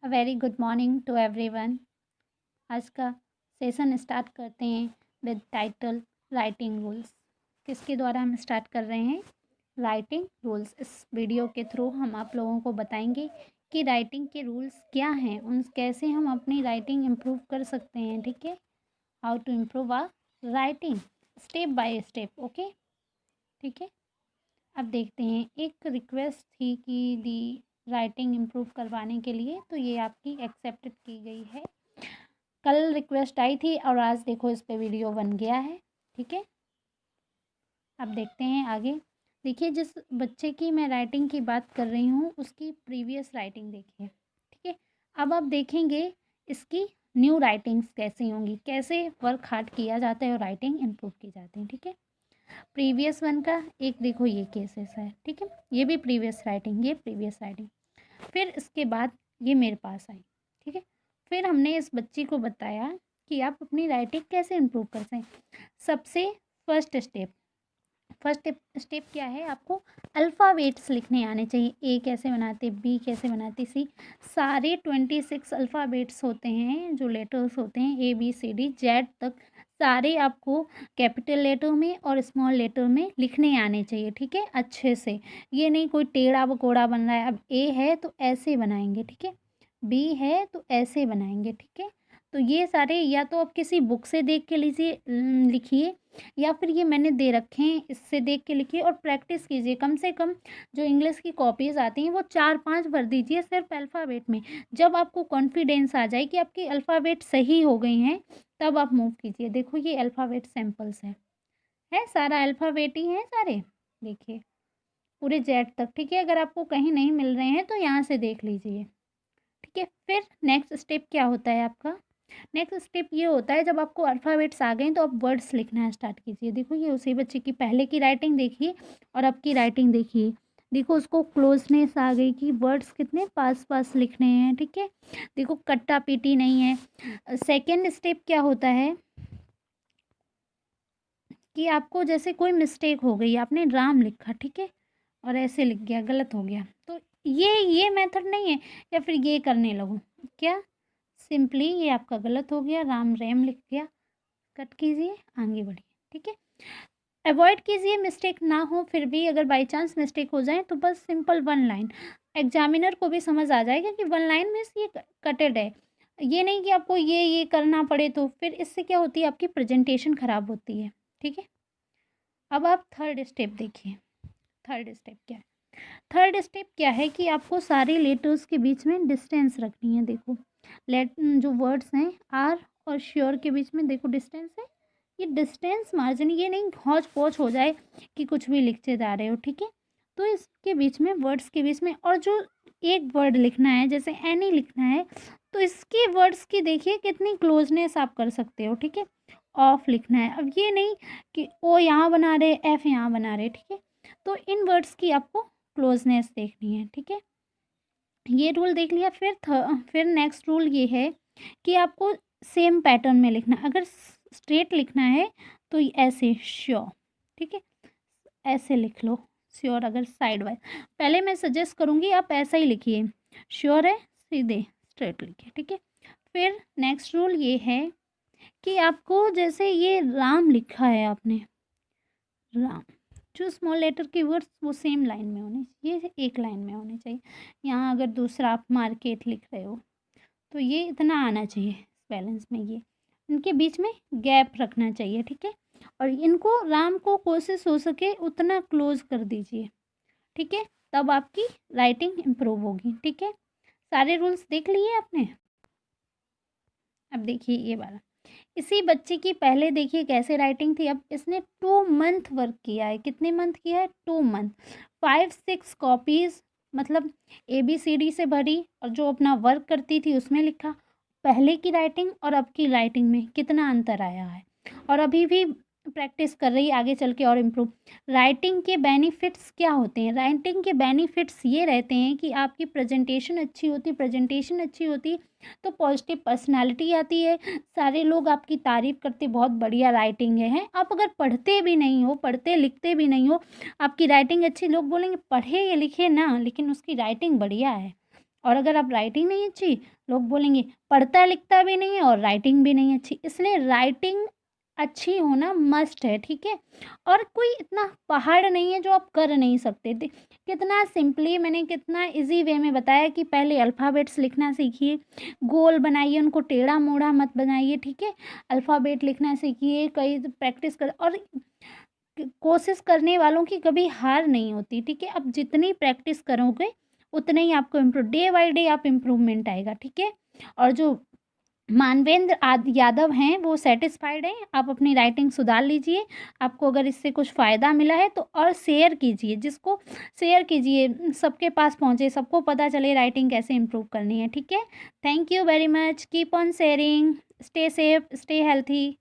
A very good morning to everyone. आज का session start करते हैं विद टाइटल राइटिंग रूल्स। किसके द्वारा हम स्टार्ट कर रहे हैं? Writing rules. इस वीडियो के थ्रू हम आप लोगों को बताएंगे कि राइटिंग के रूल्स क्या हैं, उन कैसे हम अपनी राइटिंग इम्प्रूव कर सकते हैं। ठीक है, how to improve our writing step by step. Okay, ठीक है। अब देखते हैं, एक रिक्वेस्ट थी कि दी राइटिंग इम्प्रूव करवाने के लिए, तो ये आपकी एक्सेप्टेड की गई है। कल रिक्वेस्ट आई थी और आज देखो इस पे वीडियो बन गया है। ठीक है, अब देखते हैं आगे। देखिए, जिस बच्चे की मैं राइटिंग की बात कर रही हूँ उसकी प्रीवियस राइटिंग देखिए। ठीक है, अब आप देखेंगे इसकी न्यू राइटिंग्स कैसी होंगी, कैसे वर्क हार्ड किया जाता है और राइटिंग इम्प्रूव की जाती है। ठीक है, प्रीवियस वन का एक देखो ये केसेस है। ठीक है, ये भी प्रीवियस राइटिंग, ये प्रीवियस राइटिंग। फिर इसके बाद ये मेरे पास आई। ठीक है, फिर हमने इस बच्ची को बताया कि आप अपनी राइटिंग कैसे इम्प्रूव कर सकें। सबसे फर्स्ट स्टेप क्या है? आपको अल्फ़ाबेट्स लिखने आने चाहिए। ए कैसे बनाते, बी कैसे बनाते, सी। सारे 26 अल्फ़ाबेट्स होते हैं, जो लेटर्स होते हैं A B C D Z तक, सारे आपको कैपिटल लेटर में और स्मॉल लेटर में लिखने आने चाहिए। ठीक है, अच्छे से। ये नहीं कोई टेढ़ा बकोड़ा बन रहा है। अब ए है तो ऐसे बनाएंगे, ठीक है, बी है तो ऐसे बनाएंगे। ठीक है, तो ये सारे या तो आप किसी बुक से देख के लीजिए, लिखिए, या फिर ये मैंने दे रखे हैं इससे देख के लिखिए और प्रैक्टिस कीजिए। कम से कम जो इंग्लिश की कॉपीज़ आती हैं वो 4-5 भर दीजिए सिर्फ अल्फ़ाबेट में। जब आपको कॉन्फिडेंस आ जाए कि आपकी अल्फ़ाबेट सही हो गई हैं, तब आप मूव कीजिए। देखो ये अल्फ़ाबेट सैम्पल्स है सारा अल्फ़ाबेट ही है सारे, देखिए पूरे जेड तक। ठीक है, अगर आपको कहीं नहीं मिल रहे हैं तो यहाँ से देख लीजिए। ठीक है, फिर नेक्स्ट स्टेप क्या होता है आपका? नेक्स्ट स्टेप ये होता है, जब आपको अल्फ़ाबेट्स आ गए तो आप वर्ड्स लिखना स्टार्ट कीजिए। देखो ये उसी बच्चे की पहले की राइटिंग देखिए और अब की राइटिंग देखिए। देखो उसको क्लोजनेस आ गई कि वर्ड्स कितने पास पास लिखने हैं। ठीक है, देखो कट्टा पीटी नहीं है। सेकेंड स्टेप क्या होता है कि आपको जैसे कोई मिस्टेक हो गई, आपने राम लिखा, ठीक है, और ऐसे लिख गया, गलत हो गया, तो ये मेथड नहीं है या फिर ये करने लगो क्या, सिंपली ये आपका गलत हो गया, राम रैम लिख गया, कट कीजिए, आगे बढ़िए। ठीक है, अवॉइड कीजिए मिस्टेक ना हो, फिर भी अगर बाई चांस मिस्टेक हो जाए तो बस सिंपल वन लाइन, एग्जामिनर को भी समझ आ जाएगा कि वन लाइन में ये कटेड है। ये नहीं कि आपको ये करना पड़े, तो फिर इससे क्या होती है, आपकी प्रेजेंटेशन खराब होती है। ठीक है, अब आप थर्ड स्टेप देखिए। थर्ड स्टेप क्या है? थर्ड स्टेप क्या है कि आपको सारे लेटर्स के बीच में डिस्टेंस रखनी है। देखो जो वर्ड्स हैं आर और श्योर के बीच में देखो डिस्टेंस है, ये डिस्टेंस मार्जिन, ये नहीं हौच पौच हो जाए कि कुछ भी लिखते जा रहे हो। ठीक है, तो इसके बीच में वर्ड्स के बीच में, और जो एक वर्ड लिखना है जैसे एनी लिखना है तो इसके वर्ड्स की देखिए कितनी क्लोजनेस आप कर सकते हो। ठीक है, ऑफ लिखना है, अब ये नहीं कि ओ यहाँ बना रहे एफ यहाँ बना रहे। ठीक है, तो इन वर्ड्स की आपको क्लोजनेस देखनी है। ठीक है, ये रूल देख लिया। फिर नेक्स्ट रूल ये है कि आपको सेम पैटर्न में लिखना। अगर स्ट्रेट लिखना है तो ऐसे श्योर, ठीक है, ऐसे लिख लो श्योर। अगर साइड वाइज, पहले मैं सजेस्ट करूँगी आप ऐसा ही लिखिए, श्योर है सीधे स्ट्रेट लिखिए। ठीक है, फिर नेक्स्ट रूल ये है कि आपको जैसे ये राम लिखा है आपने, राम, जो स्मॉल लेटर के वर्ड्स वो सेम लाइन में होने चाहिए, एक लाइन में होने चाहिए। यहाँ अगर दूसरा आप मार्केट लिख रहे हो तो ये इतना आना चाहिए बैलेंस में, ये इनके बीच में गैप रखना चाहिए। ठीक है, और इनको राम को कोशिश हो सके उतना क्लोज कर दीजिए। ठीक है, तब आपकी राइटिंग इम्प्रूव होगी। ठीक है, सारे रूल्स देख लिए आपने। अब देखिए ये वाला, इसी बच्चे की पहले देखिए कैसे राइटिंग थी, अब इसने 2 मंथ वर्क किया है। कितने मंथ किया है? 2 मंथ। 5-6 कॉपीज़ मतलब ABCD से भरी और जो अपना वर्क करती थी उसमें लिखा। पहले की राइटिंग और अब की राइटिंग में कितना अंतर आया है, और अभी भी प्रैक्टिस कर रही है, आगे चल के और इम्प्रूव। राइटिंग के बेनिफिट्स क्या होते हैं? राइटिंग के बेनिफिट्स ये रहते हैं कि आपकी प्रेजेंटेशन अच्छी होती, प्रेजेंटेशन अच्छी होती तो पॉजिटिव पर्सनालिटी आती है, सारे लोग आपकी तारीफ़ करते, बहुत बढ़िया राइटिंग है। आप अगर पढ़ते भी नहीं हो, पढ़ते लिखते भी नहीं हो, आपकी राइटिंग अच्छी, लोग बोलेंगे पढ़े या लिखे ना, लेकिन उसकी राइटिंग बढ़िया है। और अगर आप राइटिंग नहीं अच्छी, लोग बोलेंगे पढ़ता लिखता भी नहीं है और राइटिंग भी नहीं अच्छी। इसलिए राइटिंग अच्छी होना मस्ट है, ठीक है। और कोई इतना पहाड़ नहीं है जो आप कर नहीं सकते थे। कितना सिंपली मैंने कितना इजी वे में बताया कि पहले अल्फ़ाबेट्स लिखना सीखिए, गोल बनाइए, उनको टेढ़ा मोढ़ा मत बनाइए, ठीक है। अल्फ़ाबेट लिखना सीखिए, कई प्रैक्टिस कर, और कोशिश करने वालों की कभी हार नहीं होती, ठीक है। अब जितनी प्रैक्टिस करोगे उतना ही आपको डे बाय डे आप इम्प्रूवमेंट आएगा, ठीक है। और जो मानवेंद्र यादव हैं वो सेटिस्फाइड हैं, आप अपनी राइटिंग सुधार लीजिए। आपको अगर इससे कुछ फ़ायदा मिला है तो और शेयर कीजिए, जिसको शेयर कीजिए, सबके पास पहुँचे, सबको पता चले राइटिंग कैसे इम्प्रूव करनी है, ठीक है। Thank you very much, keep on sharing, stay safe, stay healthy.